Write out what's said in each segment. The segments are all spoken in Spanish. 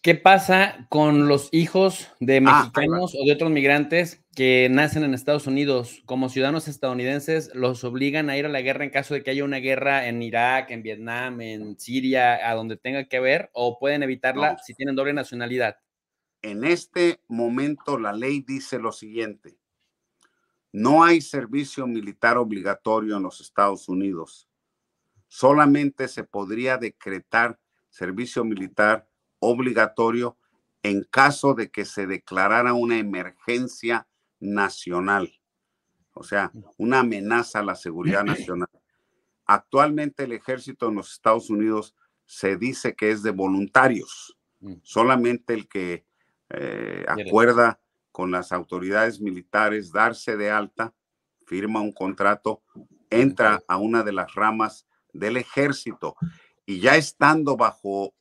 ¿Qué pasa con los hijos de Ahí va. mexicanos o de otros migrantes que nacen en Estados Unidos? Como ciudadanos estadounidenses, los obligan a ir a la guerra en caso de que haya una guerra en Irak, en Vietnam, en Siria, a donde tenga que ver, o pueden evitarla No, si tienen doble nacionalidad. en este momento la ley dice lo siguiente: no hay servicio militar obligatorio en los Estados Unidos. Solamente se podría decretar servicio militar obligatorio en caso de que se declarara una emergencia nacional, o sea, una amenaza a la seguridad nacional. Actualmente el ejército en los Estados Unidos se dice que es de voluntarios. Solamente el que acuerda con las autoridades militares darse de alta, firma un contrato, entra a una de las ramas del ejército, y ya estando bajo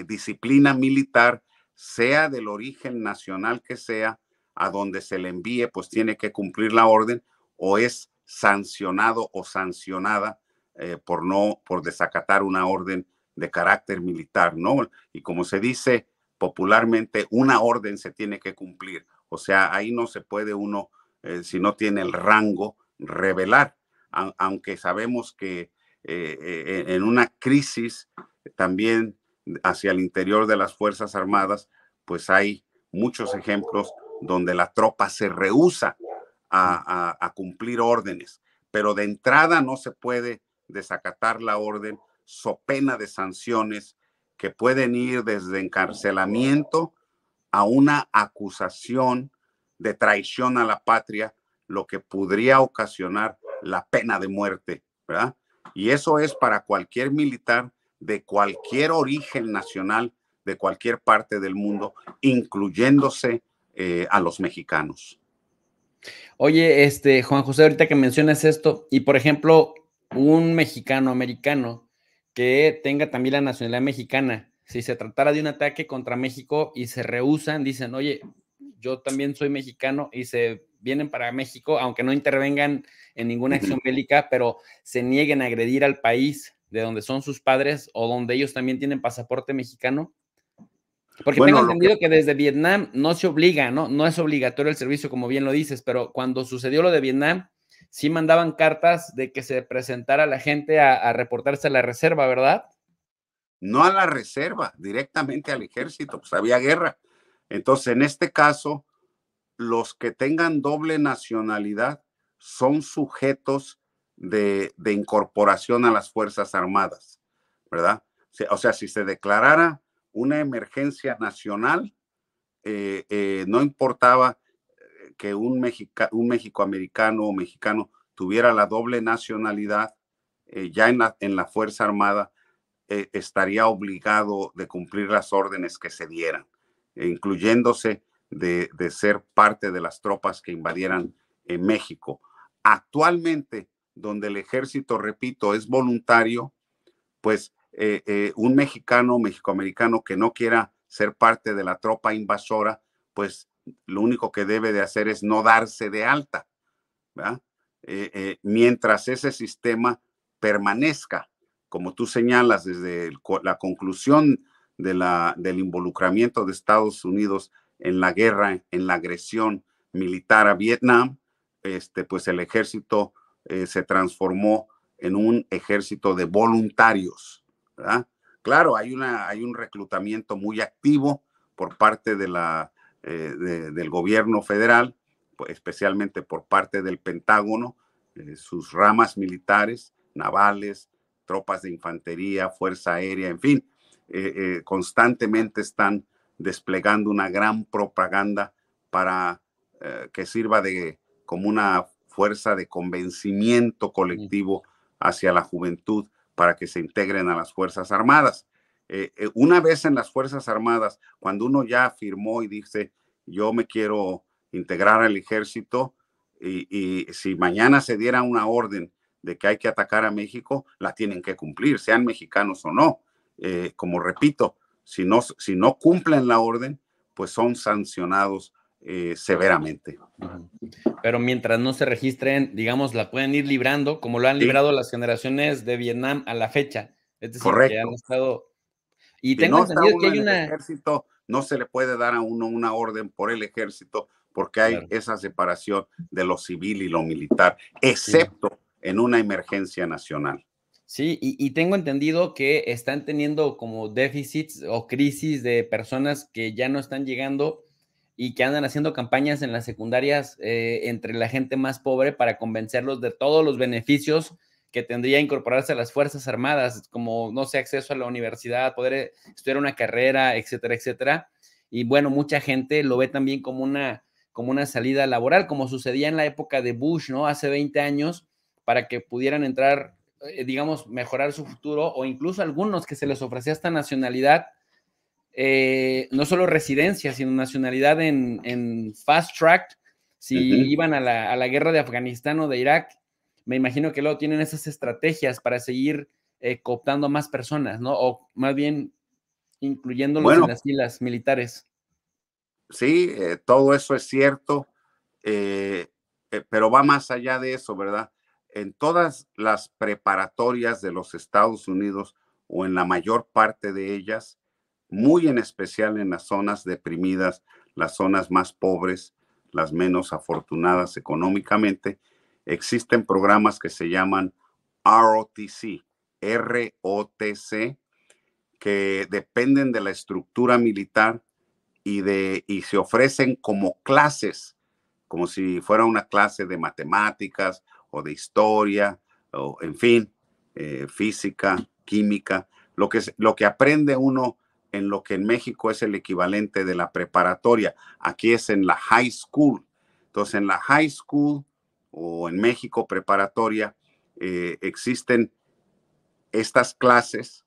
disciplina militar, sea del origen nacional que sea, a donde se le envíe, pues tiene que cumplir la orden o es sancionado o sancionada por desacatar una orden de carácter militar, ¿no? Y como se dice popularmente, una orden se tiene que cumplir. O sea, ahí no se puede uno, si no tiene el rango, rebelar, aunque sabemos que en una crisis también hacia el interior de las Fuerzas Armadas, pues hay muchos ejemplos donde la tropa se rehúsa a cumplir órdenes, pero de entrada no se puede desacatar la orden so pena de sanciones que pueden ir desde encarcelamiento a una acusación de traición a la patria, lo que podría ocasionar la pena de muerte, ¿verdad? Y eso es para cualquier militar de cualquier origen nacional, de cualquier parte del mundo, incluyéndose a los mexicanos. Oye, Juan José, ahorita que mencionas esto, y por ejemplo, un mexicano americano que tenga también la nacionalidad mexicana, si se tratara de un ataque contra México y se rehúsan, dicen, oye, yo también soy mexicano y se vienen para México, aunque no intervengan en ninguna acción bélica, pero se nieguen a agredir al país de donde son sus padres o donde ellos también tienen pasaporte mexicano. Porque tengo Bueno, entendido que desde Vietnam no se obliga, ¿no? No es obligatorio el servicio, como bien lo dices, pero cuando sucedió lo de Vietnam, sí mandaban cartas de que se presentara la gente a reportarse a la reserva, ¿verdad? no a la reserva, directamente al ejército, pues había guerra. Entonces, en este caso, los que tengan doble nacionalidad son sujetos de incorporación a las Fuerzas Armadas, ¿verdad? O sea, si se declarara una emergencia nacional, no importaba que un mexicoamericano o mexicano tuviera la doble nacionalidad, ya en la Fuerza Armada estaría obligado de cumplir las órdenes que se dieran, incluyéndose de ser parte de las tropas que invadieran México. Actualmente, donde el ejército, repito, es voluntario, pues un mexicano, mexicoamericano que no quiera ser parte de la tropa invasora, pues lo único que debe de hacer es no darse de alta, ¿verdad? Mientras ese sistema permanezca, como tú señalas, desde la conclusión del involucramiento de Estados Unidos en la guerra, en la agresión militar a Vietnam, pues el ejército se transformó en un ejército de voluntarios, ¿verdad? Claro, hay un reclutamiento muy activo por parte del gobierno federal, especialmente por parte del Pentágono, sus ramas militares, navales, tropas de infantería, fuerza aérea, en fin, constantemente están desplegando una gran propaganda para que sirva como una fuerza de convencimiento colectivo hacia la juventud para que se integren a las Fuerzas Armadas. Una vez en las Fuerzas Armadas, cuando uno ya firmó y dice, yo me quiero integrar al ejército, y si mañana se diera una orden de que hay que atacar a México, la tienen que cumplir, sean mexicanos o no. Como repito, si no cumplen la orden, pues son sancionados severamente. Pero mientras no se registren, digamos, la pueden ir librando, como lo han Sí, librado las generaciones de Vietnam a la fecha. Es decir, que han correcto. estado... Y Si tengo no está entendido que uno hay en el una... ejército, no se le puede dar a uno una orden por el ejército porque hay Claro, esa separación de lo civil y lo militar, sí. excepto en una emergencia nacional. Sí, y tengo entendido que están teniendo como déficits o crisis de personas que ya no están llegando y que andan haciendo campañas en las secundarias entre la gente más pobre para convencerlos de todos los beneficios que tendría incorporarse a las Fuerzas Armadas, como, no sé, acceso a la universidad, poder estudiar una carrera, etcétera, etcétera. Y bueno, mucha gente lo ve también como una salida laboral, como sucedía en la época de Bush, ¿no? Hace 20 años, para que pudieran entrar digamos, mejorar su futuro, o incluso algunos que se les ofrecía esta nacionalidad, no solo residencia, sino nacionalidad en fast track, Uh si -huh. iban a la guerra de Afganistán o de Irak, me imagino que luego tienen esas estrategias para seguir cooptando a más personas, ¿no? O más bien incluyéndolos en Bueno, las filas militares. sí, todo eso es cierto, eh, pero va más allá de eso, ¿verdad? En todas las preparatorias de los Estados Unidos o en la mayor parte de ellas, muy en especial en las zonas deprimidas, las zonas más pobres, las menos afortunadas económicamente, existen programas que se llaman ROTC, ROTC, que dependen de la estructura militar y se ofrecen como clases, como si fuera una clase de matemáticas o de historia, o en fin, física, química, lo que aprende uno en lo que en México es el equivalente de la preparatoria. Aquí es en la high school. Entonces, en la high school o en México preparatoria, existen estas clases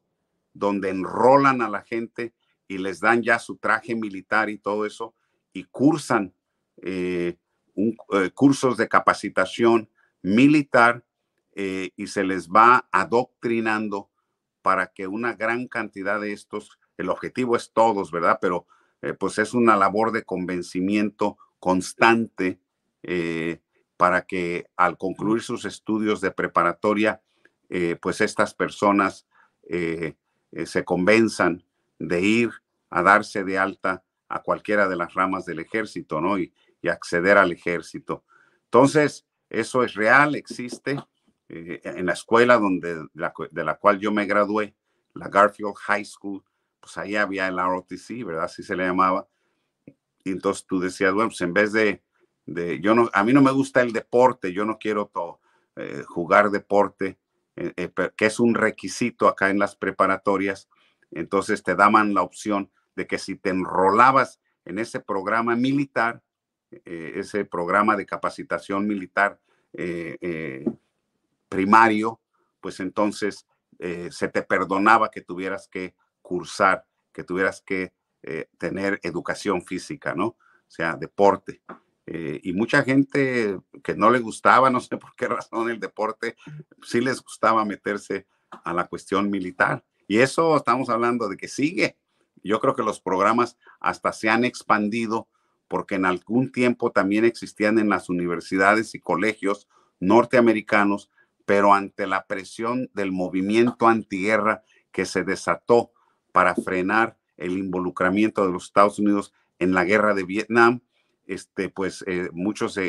donde enrolan a la gente y les dan ya su traje militar y todo eso, y cursan cursos de capacitación militar y se les va adoctrinando para que una gran cantidad de estos, el objetivo es todos, ¿verdad? Pero pues es una labor de convencimiento constante para que al concluir sus estudios de preparatoria, pues estas personas se convenzan de ir a darse de alta a cualquiera de las ramas del ejército, ¿no? Y acceder al ejército. Entonces, eso es real, existe. En la escuela de la cual yo me gradué, la Garfield High School, pues ahí había el ROTC, ¿verdad? Así se le llamaba. Y entonces tú decías, bueno, pues en vez yo no, a mí no me gusta el deporte, yo no quiero jugar deporte, que es un requisito acá en las preparatorias. Entonces te daban la opción de que si te enrolabas en ese programa militar, ese programa de capacitación militar primario, pues entonces se te perdonaba que tuvieras que cursar, que tuvieras que tener educación física, ¿no? O sea, deporte. Y mucha gente que no le gustaba, no sé por qué razón el deporte, sí les gustaba meterse a la cuestión militar. Y eso estamos hablando de que sigue. Yo creo que los programas hasta se han expandido porque en algún tiempo también existían en las universidades y colegios norteamericanos, pero ante la presión del movimiento antiguerra que se desató para frenar el involucramiento de los Estados Unidos en la guerra de Vietnam, pues muchos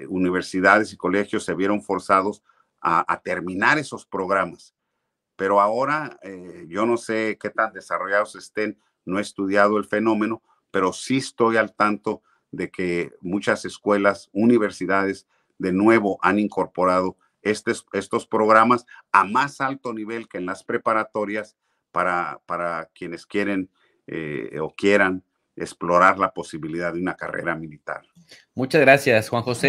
universidades y colegios se vieron forzados a terminar esos programas. Pero ahora yo no sé qué tan desarrollados estén, no he estudiado el fenómeno, pero sí estoy al tanto de que muchas escuelas, universidades, de nuevo han incorporado estos programas a más alto nivel que en las preparatorias para quienes quieren o quieran explorar la posibilidad de una carrera militar. Muchas gracias, Juan José.